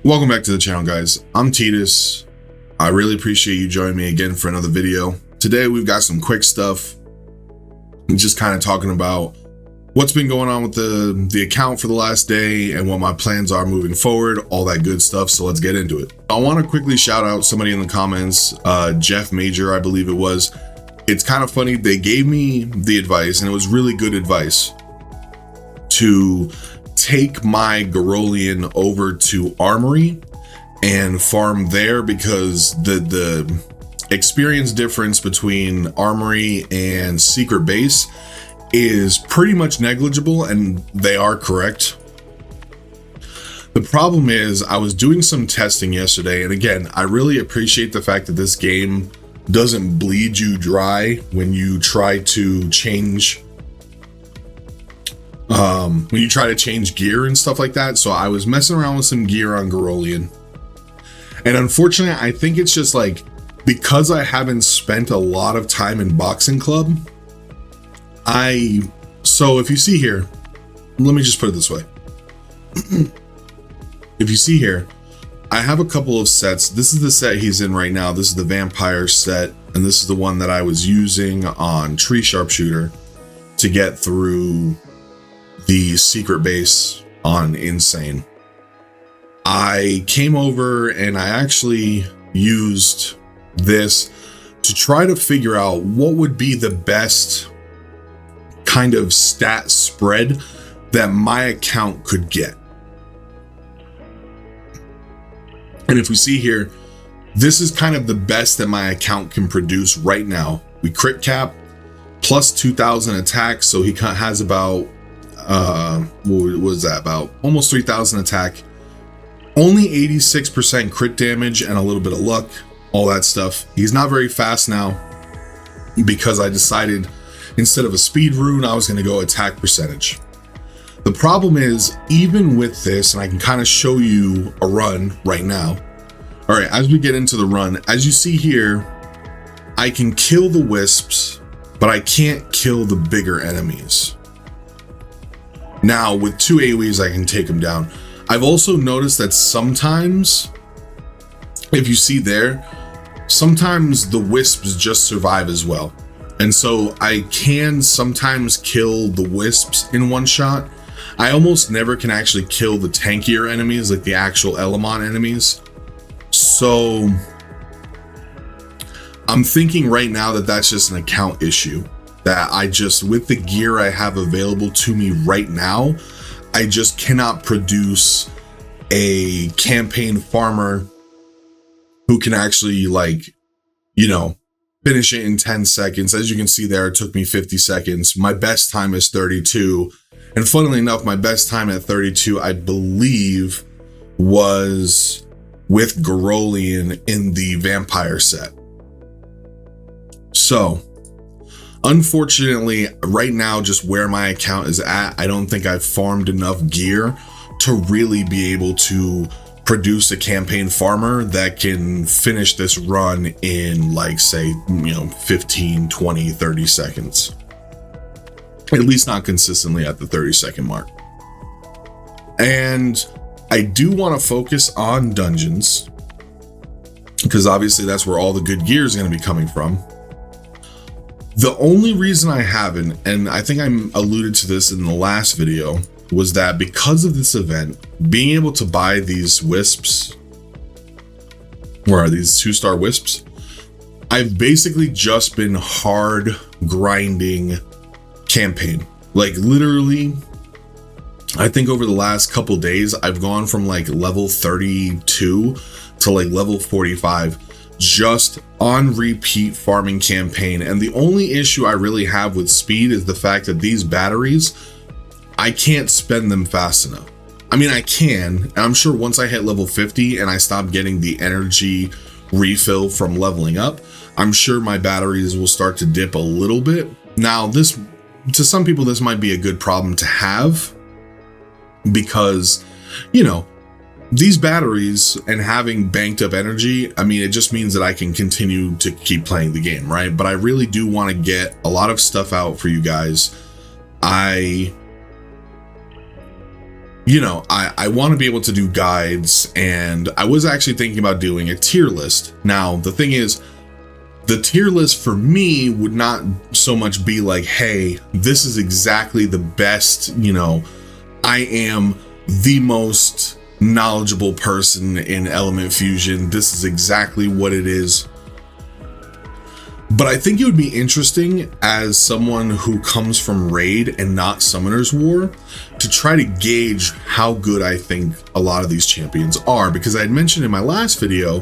Welcome back to the channel, guys. I'm Titus. I really appreciate you joining me again for another video. Today we've got some quick stuff, just kind of talking about what's been going on with the account for the last day and what my plans are moving forward, all that good stuff. So let's get into it. I want to quickly shout out somebody in the comments, Jeff Major, I believe it was. It's kind of funny, they gave me the advice, and it was really good advice, to take my Garolian over to Armory and farm there, because the experience difference between Armory and Secret Base is pretty much negligible, and they are correct. The problem is, I was doing some testing yesterday, and again, I really appreciate the fact that this game doesn't bleed you dry when you try to change gear and stuff like that. So I was messing around with some gear on Garolian, and unfortunately I think it's just like, because I haven't spent a lot of time in boxing club, so if you see here, let me just put it this way. If you see here, I have a couple of sets. This is the set he's in right now. This is the vampire set, and this is the one that I was using on Tree Sharpshooter to get through the Secret Base on Insane. I came over and I actually used this to try to figure out what would be the best kind of stat spread that my account could get. And if we see here, this is kind of the best that my account can produce right now. We crit cap plus 2,000 attack, so he has about what was that, about almost 3,000 attack, only 86% crit damage and a little bit of luck, all that stuff. He's not very fast now, because I decided instead of a speed rune, I was going to go attack percentage. The problem is, even with this, and I can kind of show you a run right now. All right, as we get into the run, as you see here, I can kill the wisps, but I can't kill the bigger enemies. Now, with 2 AoEs, I can take them down. I've also noticed that sometimes, if you see there, sometimes the wisps just survive as well. And so I can sometimes kill the wisps in one shot. I almost never can actually kill the tankier enemies, like the actual Elamon enemies. So I'm thinking right now that that's just an account issue. That I just, with the gear I have available to me right now, I just cannot produce a campaign farmer who can actually, like, you know, finish it in 10 seconds. As you can see there, it took me 50 seconds. My best time is 32. And funnily enough, my best time at 32, I believe, was with Garolian in the vampire set. So, unfortunately, right now, just where my account is at, I don't think I've farmed enough gear to really be able to produce a campaign farmer that can finish this run in, like, say, 15, 20, 30 seconds. At least not consistently at the 30-second mark. And I do want to focus on dungeons, because obviously that's where all the good gear is going to be coming from. The only reason I haven't, and I think I alluded to this in the last video, was that because of this event, being able to buy these wisps, or are these 2-star wisps, I've basically just been hard grinding campaign. Like, literally, I think over the last couple days, I've gone from like level 32 to like level 45 just on repeat farming campaign. And the only issue I really have with speed is the fact that these batteries, I can't spend them fast enough. I mean, I can, and I'm sure once I hit level 50 and I stop getting the energy refill from leveling up, I'm sure my batteries will start to dip a little bit. Now, this, to some people, this might be a good problem to have, because, these batteries and having banked up energy, I mean, it just means that I can continue to keep playing the game, right? But I really do want to get a lot of stuff out for you guys. I you know, I want to be able to do guides, and I was actually thinking about doing a tier list. Now, the thing is, the tier list for me would not so much be like, hey, this is exactly the best, you know, I am the most knowledgeable person in Element Fusion. This is exactly what it is. But I think it would be interesting as someone who comes from Raid and not Summoner's War to try to gauge how good I think a lot of these champions are, because I had mentioned in my last video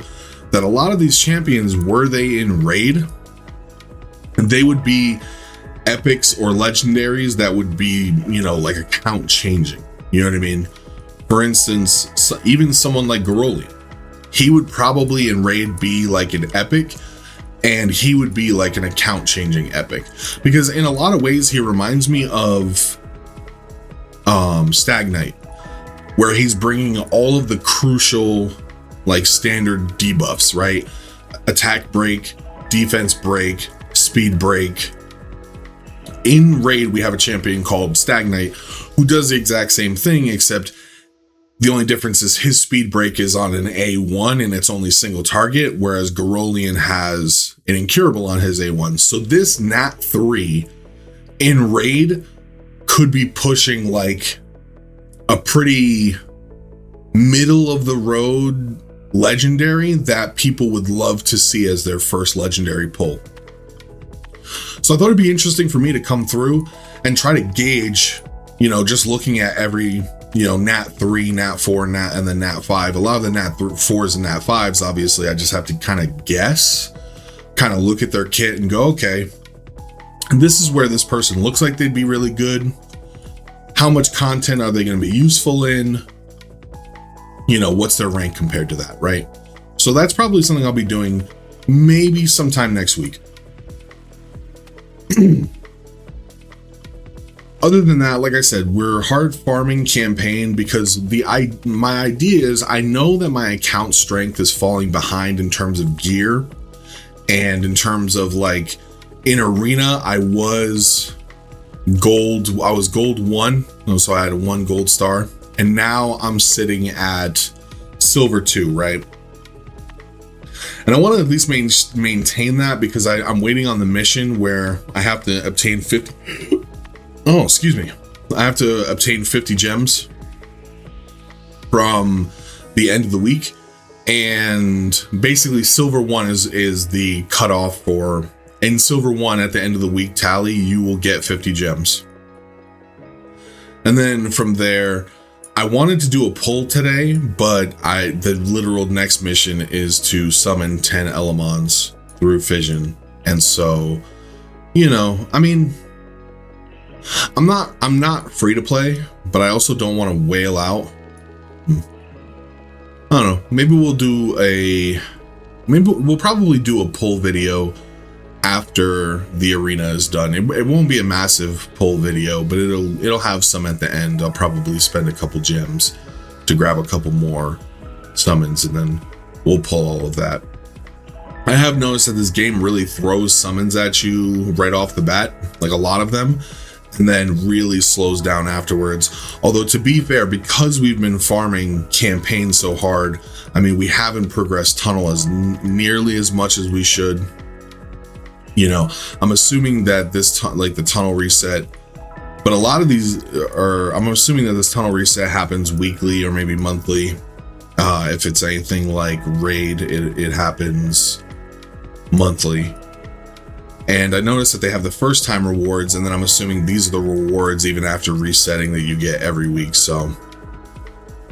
that a lot of these champions, were they in Raid, they would be epics or legendaries that would be, you know, like account changing. You know what I mean? For instance, even someone like Garoli, he would probably in Raid be like an epic, and he would be like an account changing epic, because in a lot of ways he reminds me of Stag Knight, where he's bringing all of the crucial like standard debuffs, right? Attack break, defense break, speed break. In Raid, we have a champion called Stag Knight who does the exact same thing, except the only difference is his speed break is on an A1 and it's only single target, whereas Garolian has an incurable on his A1. So this Nat 3 in Raid could be pushing like a pretty middle of the road legendary that people would love to see as their first legendary pull. So I thought it'd be interesting for me to come through and try to gauge, you know, just looking at every, you know, Nat 3, Nat 4, and then Nat 5. A lot of the Nat 4s and Nat 5s, obviously, I just have to kind of guess, kind of look at their kit and go, okay, this is where this person looks like they'd be really good. How much content are they going to be useful in? You know, what's their rank compared to that, right? So that's probably something I'll be doing maybe sometime next week. Other than that, like I said, we're hard farming campaign because my idea is I know that my account strength is falling behind in terms of gear, and in terms of like in arena, I was gold 1, so I had a 1 gold star, and now I'm sitting at silver 2, right? And I want to at least maintain that, because I'm waiting on the mission where I have to obtain 50. Oh, excuse me. I have to obtain 50 gems from the end of the week. And basically silver 1 is the cutoff for, in silver 1 at the end of the week tally, you will get 50 gems. And then from there, I wanted to do a pull today, but the literal next mission is to summon 10 Elemons through fission. And so, you know, I mean, I'm not free to play, but I also don't want to whale out. I don't know. Maybe we'll probably do a pull video after the arena is done. It won't be a massive pull video, but it'll have some at the end. I'll probably spend a couple gems to grab a couple more summons, and then we'll pull all of that. I have noticed that this game really throws summons at you right off the bat, like a lot of them, and then really slows down afterwards. Although, to be fair, because we've been farming campaign so hard, I mean, we haven't progressed tunnel as nearly as much as we should. You know, I'm assuming that this like the tunnel reset, but a lot of these are, I'm assuming that this tunnel reset happens weekly or maybe monthly. If it's anything like Raid, it happens monthly. And I noticed that they have the first time rewards, and then I'm assuming these are the rewards even after resetting that you get every week. So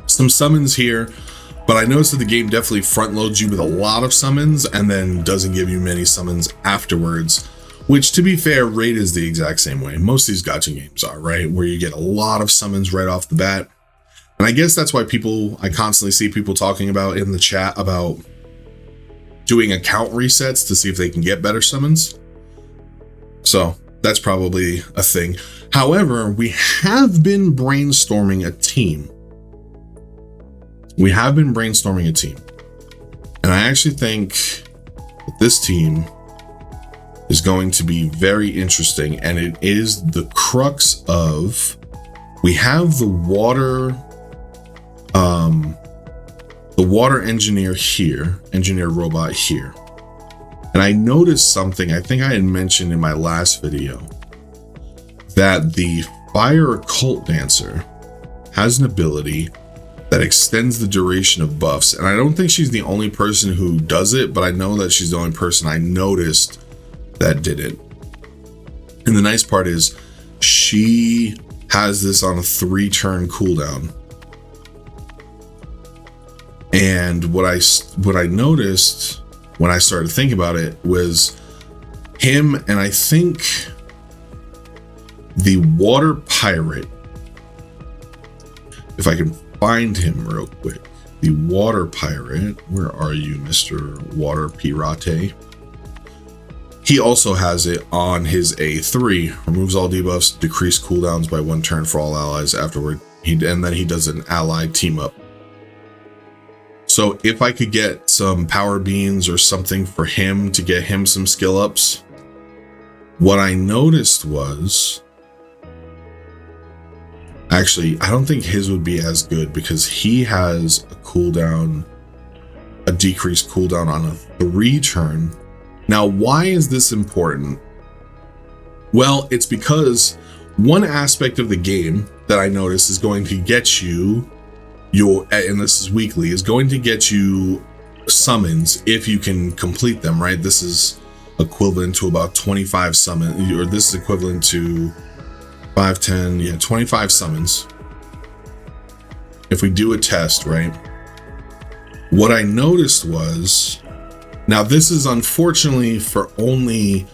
some summons here, but I noticed that the game definitely front loads you with a lot of summons and then doesn't give you many summons afterwards, which, to be fair, Raid is the exact same way. Most of these gacha games are, right? Where you get a lot of summons right off the bat. And I guess that's why I constantly see people talking about in the chat about doing account resets to see if they can get better summons. So that's probably a thing. However, we have been brainstorming a team. And I actually think that this team is going to be very interesting. And it is the crux of, we have the water water engineer here, engineer robot here. And I noticed something I think I had mentioned in my last video, that the fire occult dancer has an ability that extends the duration of buffs. And I don't think she's the only person who does it, but I know that she's the only person I noticed that did it. And the nice part is she has this on a 3-turn cooldown. And what I noticed when I started thinking about it was him, and I think the water pirate, if I can find him real quick, the water pirate, where are you, Mr. Water Pirate? He also has it on his A3, removes all debuffs, decrease cooldowns by 1 turn for all allies afterward, and then he does an ally team up. So if I could get some power beans or something for him to get him some skill ups, what I noticed was, actually, I don't think his would be as good because he has a cooldown, a decreased cooldown on a 3-turn. Now, why is this important? Well, it's because one aspect of the game that I noticed is going to get you and this is weekly, is going to get you summons if you can complete them, right? This is equivalent to about 25 summons, or this is equivalent to 5, 10, yeah, 25 summons. If we do a test, right? What I noticed was, now this is unfortunately for only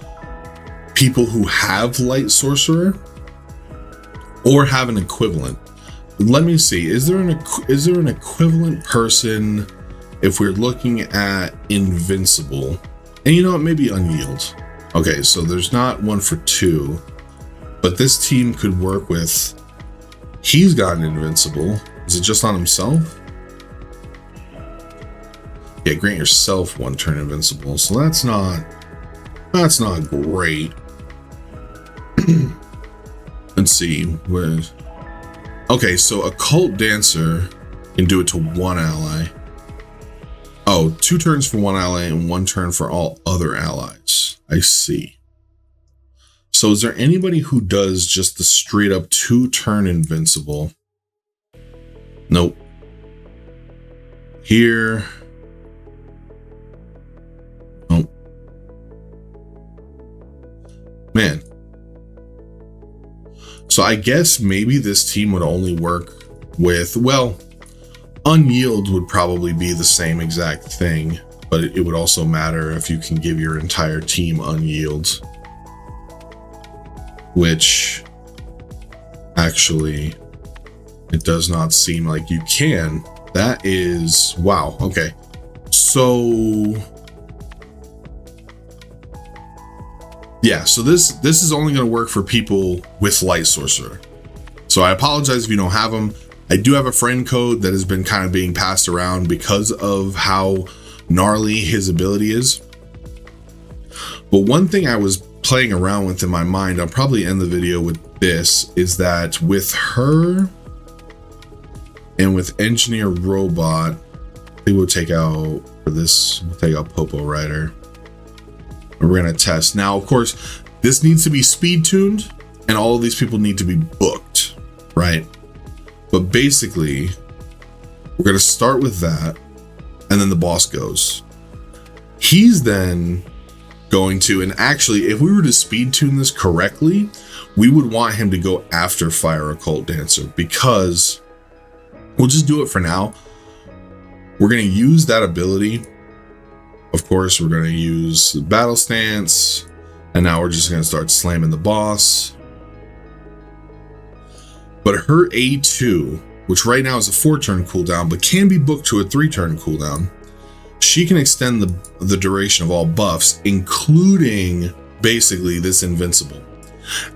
people who have Light Sorcerer or have an equivalent. Let me see, is there an equivalent person if we're looking at Invincible? And you know what, maybe Unyield. Okay, so there's not one for 2, but this team could work with, he's got an Invincible. Is it just on himself? Yeah, grant yourself 1 turn Invincible. So that's not great. Let's see, where, okay, so Occult Dancer can do it to 1 ally. Oh, 2 turns for 1 ally and 1 turn for all other allies. I see. So is there anybody who does just the straight up 2-turn Invincible? Nope. Here. Nope. Man. So I guess maybe this team would only work with, well, Unyield would probably be the same exact thing, but it would also matter if you can give your entire team Unyield, which actually it does not seem like you can. That is, wow, okay. So yeah, so this is only going to work for people with Light Sorcerer. So I apologize if you don't have them. I do have a friend code that has been kind of being passed around because of how gnarly his ability is. But one thing I was playing around with in my mind, I'll probably end the video with this, is that with her and with Engineer Robot, I think we'll take out, for this, we'll take out Popo Rider. And we're going to test. Now, of course, this needs to be speed tuned and all of these people need to be booked, right? But basically, we're going to start with that, and then the boss goes. He's then going to, and actually, if we were to speed tune this correctly, we would want him to go after Fire Occult Dancer, because we'll just do it for now. We're going to use that ability. Of course, we're going to use the battle stance, and now we're just going to start slamming the boss. But her A2, which right now is a 4-turn cooldown, but can be booked to a 3-turn cooldown, she can extend the duration of all buffs, including basically this Invincible.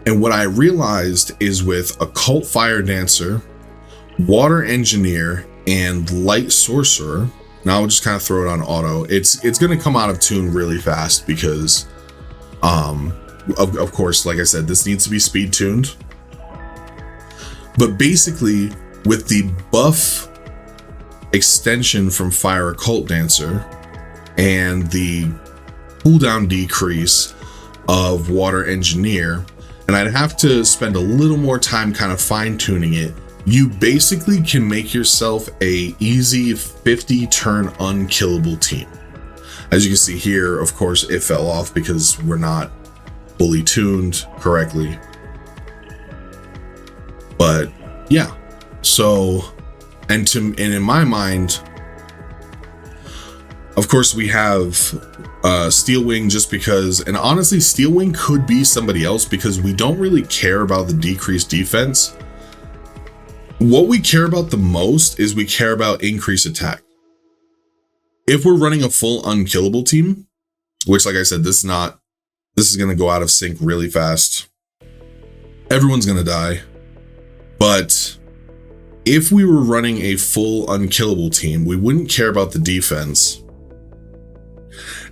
And what I realized is with Occult Fire Dancer, Water Engineer, and Light Sorcerer, now I'll just kind of throw it on auto. It's going to come out of tune really fast because, of course, like I said, this needs to be speed tuned. But basically, with the buff extension from Fire Occult Dancer and the cooldown decrease of Water Engineer, and I'd have to spend a little more time kind of fine-tuning it, you basically can make yourself a easy 50 turn unkillable team. As you can see here, of course, it fell off because we're not fully tuned correctly. But yeah, so, and in my mind, of course, we have Steel Wing just because, and honestly, Steel Wing could be somebody else because we don't really care about the decreased defense. What we care about the most is we care about increased attack. If we're running a full unkillable team, which, like I said, this is going to go out of sync really fast. Everyone's going to die. But if we were running a full unkillable team, we wouldn't care about the defense.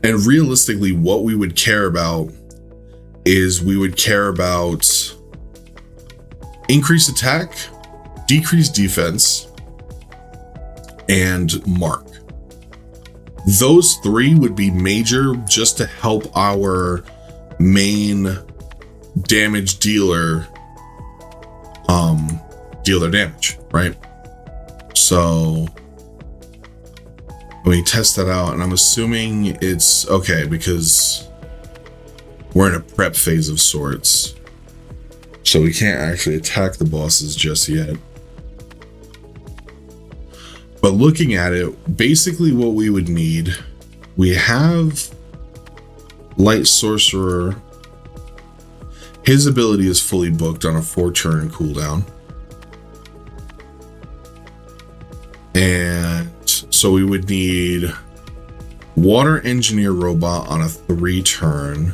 And realistically, what we would care about is we would care about increased attack, decreased defense, and mark. Those three would be major just to help our main damage dealer deal their damage, right? So let me test that out, and I'm assuming it's okay because we're in a prep phase of sorts, so we can't actually attack the bosses just yet. But looking at it, basically what we would need, we have Light Sorcerer. His ability is fully booked on a 4-turn cooldown. And so we would need Water Engineer Robot on a 3-turn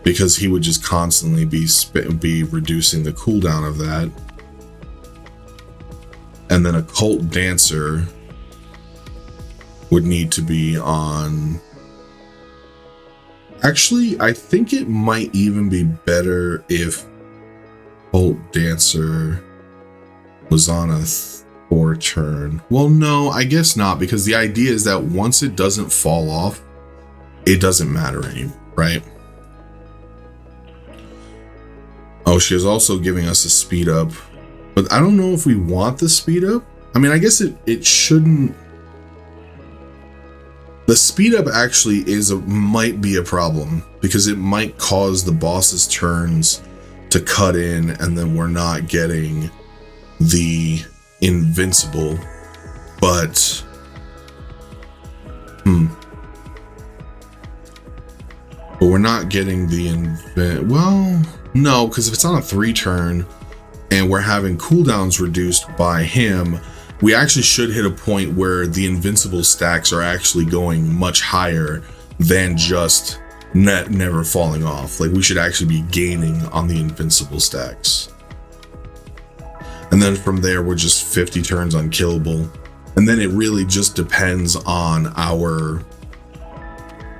because he would just constantly be reducing the cooldown of that. And then Occult Dancer would need to be on... Actually, I think it might even be better if Occult Dancer was on a 4-turn. Well, no, I guess not, because the idea is that once it doesn't fall off, it doesn't matter anymore, right? Oh, she is also giving us a speed up, but I don't know if we want the speed up. I mean, I guess it shouldn't. The speed up actually might be a problem because it might cause the boss's turns to cut in, and then we're not getting the invincible. But but we're not getting the well, no, because if it's on a 3-turn and we're having cooldowns reduced by him, we actually should hit a point where the invincible stacks are actually going much higher than just never falling off. Like, we should actually be gaining on the invincible stacks. And then from there, we're just 50 turns unkillable. And then it really just depends on our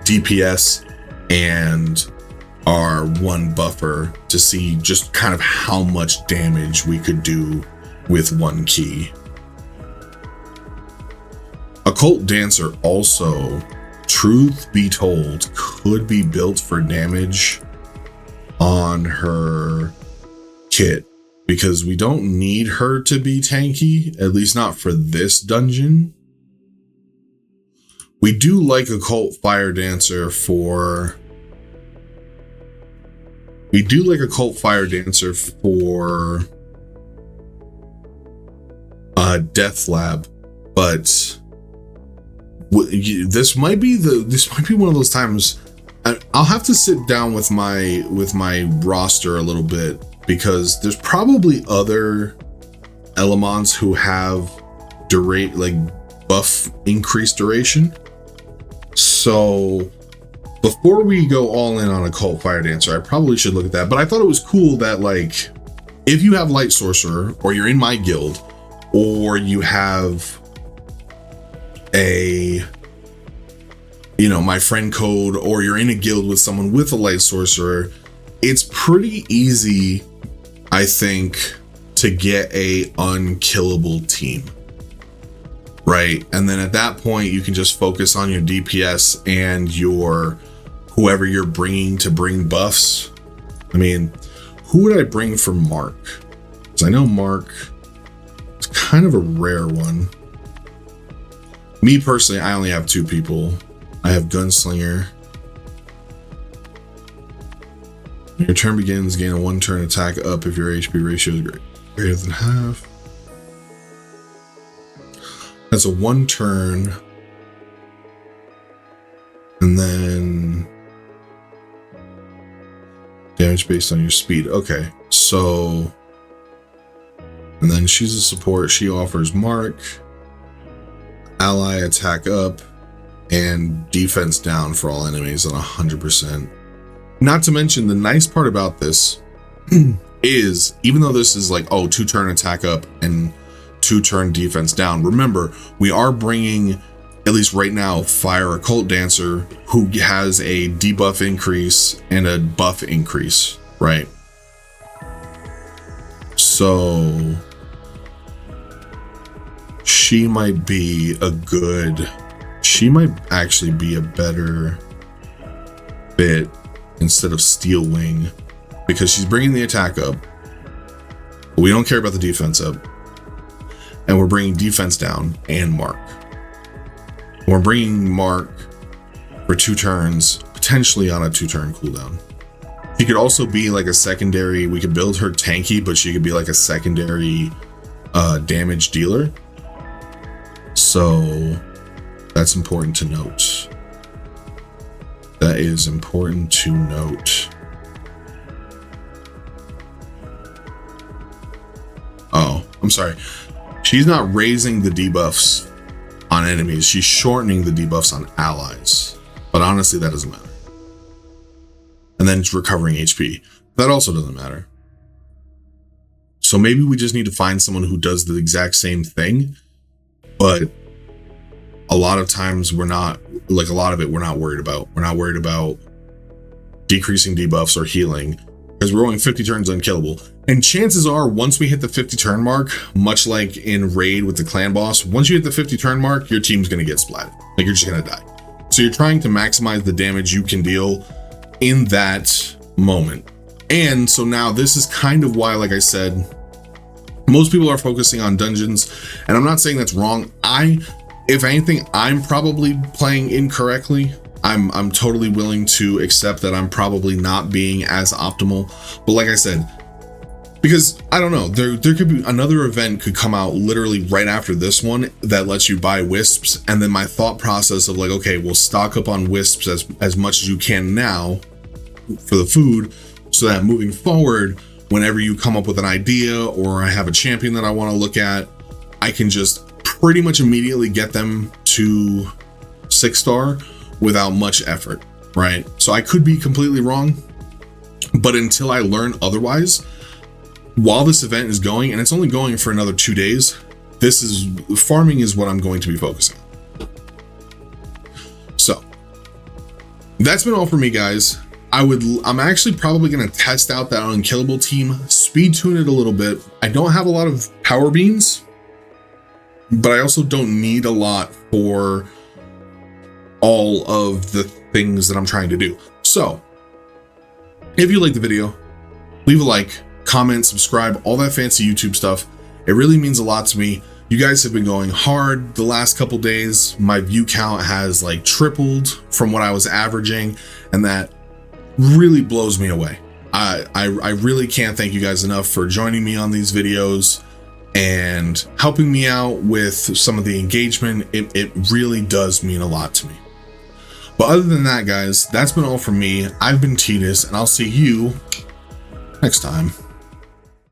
DPS and our 1 buffer to see just kind of how much damage we could do with 1 key. Occult Dancer also, truth be told, could be built for damage on her kit because we don't need her to be tanky, at least not for this dungeon. We do like Occult Fire Dancer for... We do like Occult Fire Dancer for Death Lab, but this might be one of those times I'll have to sit down with my roster a little bit, because there's probably other Elements who have buff increased duration. So before we go all in on Occult Fire Dancer, I probably should look at that. But I thought it was cool that, like, if you have Light Sorcerer, or you're in my guild, or you have my friend code, or you're in a guild with someone with a Light Sorcerer, it's pretty easy, I think, to get a unkillable team, right? And then at that point, you can just focus on your DPS and your whoever you're bringing to bring buffs. I mean, who would I bring for Mark? Because I know Mark is kind of a rare one. Me personally, I only have 2 people. I have Gunslinger. Your turn begins, gain a 1 turn attack up if your HP ratio is greater than half. That's a 1 turn. And then damage based on your speed. Okay, so, and then she's a support. She offers Mark, ally attack up, and defense down for all enemies on 100%. Not to mention, the nice part about this is, even though this is like, oh, 2 turn attack up and 2 turn defense down, remember, we are bringing, at least right now, Fire Occult Dancer, who has a debuff increase and a buff increase, right? So she might be a good, she might actually be a better fit instead of Steel Wing, because she's bringing the attack up, but we don't care about the defense up, and we're bringing defense down and Mark. We're bringing Mark for 2 turns, potentially on a 2-turn cooldown. She could also be like a secondary, we could build her tanky, but she could be like a secondary damage dealer. So that's important to note. That is important to note. Oh, I'm sorry. She's not raising the debuffs on enemies. She's shortening the debuffs on allies. But honestly, that doesn't matter. And then it's recovering HP. That also doesn't matter. So maybe we just need to find someone who does the exact same thing, but a lot of times we're not, like a lot of it we're not worried about. We're not worried about decreasing debuffs or healing, because we're going 50 turns unkillable. And chances are, once we hit the 50 turn mark, much like in Raid with the clan boss, once you hit the 50 turn mark, your team's going to get splatted. Like, you're just going to die. So you're trying to maximize the damage you can deal in that moment. And so now this is kind of why, like I said, most people are focusing on dungeons, and I'm not saying that's wrong. If anything, I'm probably playing incorrectly. I'm totally willing to accept that I'm probably not being as optimal. But like I said, because I don't know, there could be another event could come out literally right after this one that lets you buy wisps, and then my thought process of like, okay, we'll stock up on wisps as much as you can now for the food, so that moving forward, whenever you come up with an idea or I have a champion that I want to look at, I can just pretty much immediately get them to 6-star without much effort, right? So I could be completely wrong, but until I learn otherwise, while this event is going, and it's only going for another 2 days, farming is what I'm going to be focusing on. So that's been all for me, guys. I'm actually probably going to test out that unkillable team, speed tune it a little bit. I don't have a lot of power beans, but I also don't need a lot for all of the things that I'm trying to do. So if you like the video, leave a like, comment, subscribe, all that fancy YouTube stuff. It really means a lot to me. You guys have been going hard the last couple days. My view count has like tripled from what I was averaging, and that really blows me away. I really can't thank you guys enough for joining me on these videos and helping me out with some of the engagement. It really does mean a lot to me. But other than that, guys, that's been all from me. I've been Titus, and I'll see you next time.